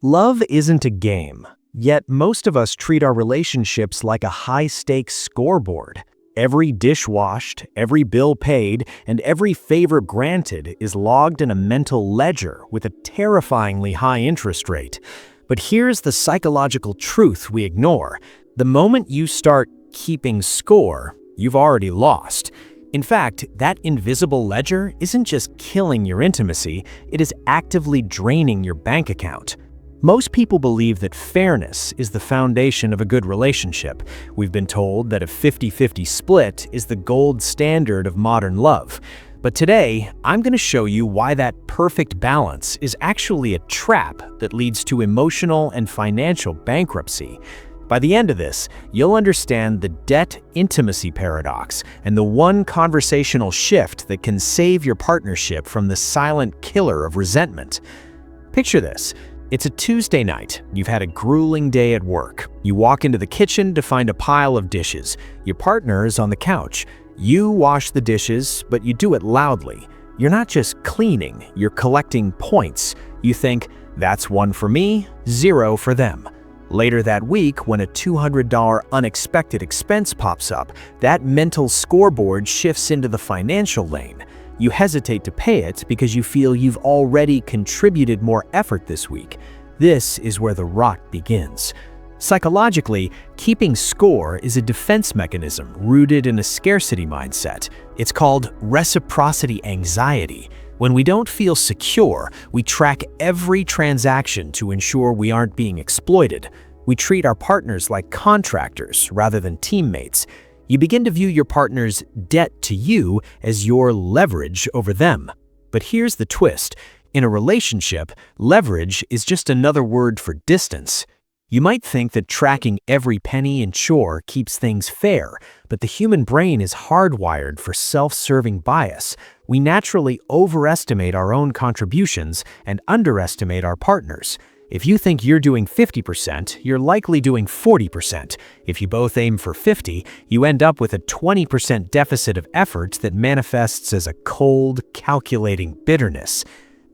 Love isn't a game, yet most of us treat our relationships like a high-stakes scoreboard. Every dish washed, every bill paid, and every favor granted is logged in a mental ledger with a terrifyingly high interest rate. But here's the psychological truth we ignore. The moment you start keeping score, you've already lost. In fact, that invisible ledger isn't just killing your intimacy, it is actively draining your bank account. Most people believe that fairness is the foundation of a good relationship. We've been told that a 50-50 split is the gold standard of modern love. But today, I'm going to show you why that perfect balance is actually a trap that leads to emotional and financial bankruptcy. By the end of this, you'll understand the debt-intimacy paradox and the one conversational shift that can save your partnership from the silent killer of resentment. Picture this. It's a Tuesday night. You've had a grueling day at work. You walk into the kitchen to find a pile of dishes. Your partner is on the couch. You wash the dishes, but you do it loudly. You're not just cleaning, you're collecting points. You think, that's 1 for me, 0 for them. Later that week, when a $200 unexpected expense pops up, that mental scoreboard shifts into the financial lane. You hesitate to pay it because you feel you've already contributed more effort this week. This is where the rot begins. Psychologically, keeping score is a defense mechanism rooted in a scarcity mindset. It's called reciprocity anxiety. When we don't feel secure, we track every transaction to ensure we aren't being exploited. We treat our partners like contractors rather than teammates. You begin to view your partner's debt to you as your leverage over them. But here's the twist. In a relationship, leverage is just another word for distance. You might think that tracking every penny and chore keeps things fair, but the human brain is hardwired for self-serving bias. We naturally overestimate our own contributions and underestimate our partners. If you think you're doing 50%, you're likely doing 40%. If you both aim for 50, you end up with a 20% deficit of effort that manifests as a cold, calculating bitterness.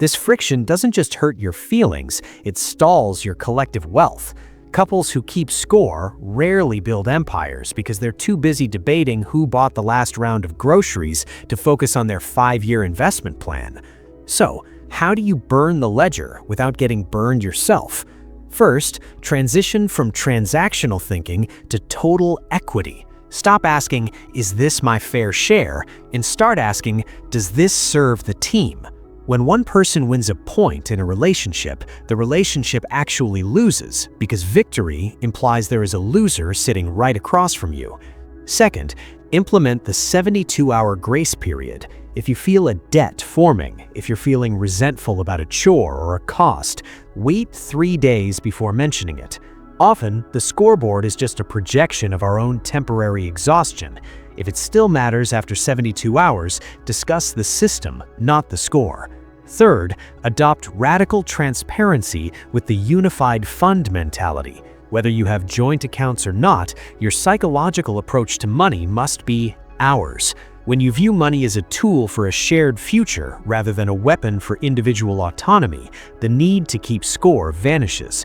This friction doesn't just hurt your feelings, it stalls your collective wealth. Couples who keep score rarely build empires because they're too busy debating who bought the last round of groceries to focus on their 5-year investment plan. So, how do you burn the ledger without getting burned yourself? First, transition from transactional thinking to total equity. Stop asking, is this my fair share? And start asking, does this serve the team? When one person wins a point in a relationship, the relationship actually loses because victory implies there is a loser sitting right across from you. Second, implement the 72-hour grace period. If you feel a debt forming, if you're feeling resentful about a chore or a cost, wait 3 days before mentioning it. Often, the scoreboard is just a projection of our own temporary exhaustion. If it still matters after 72 hours, discuss the system, not the score. Third, adopt radical transparency with the unified fund mentality. Whether you have joint accounts or not, your psychological approach to money must be ours. When you view money as a tool for a shared future rather than a weapon for individual autonomy, the need to keep score vanishes.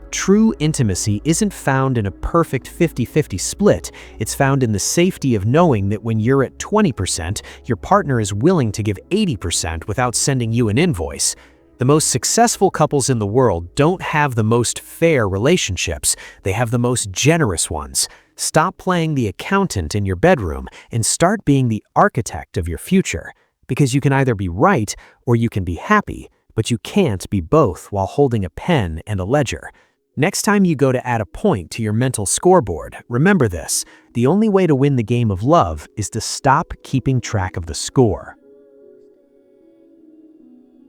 True intimacy isn't found in a perfect 50-50 split, it's found in the safety of knowing that when you're at 20%, your partner is willing to give 80% without sending you an invoice. The most successful couples in the world don't have the most fair relationships, they have the most generous ones. Stop playing the accountant in your bedroom and start being the architect of your future. Because you can either be right or you can be happy, but you can't be both while holding a pen and a ledger. Next time you go to add a point to your mental scoreboard, remember this: the only way to win the game of love is to stop keeping track of the score.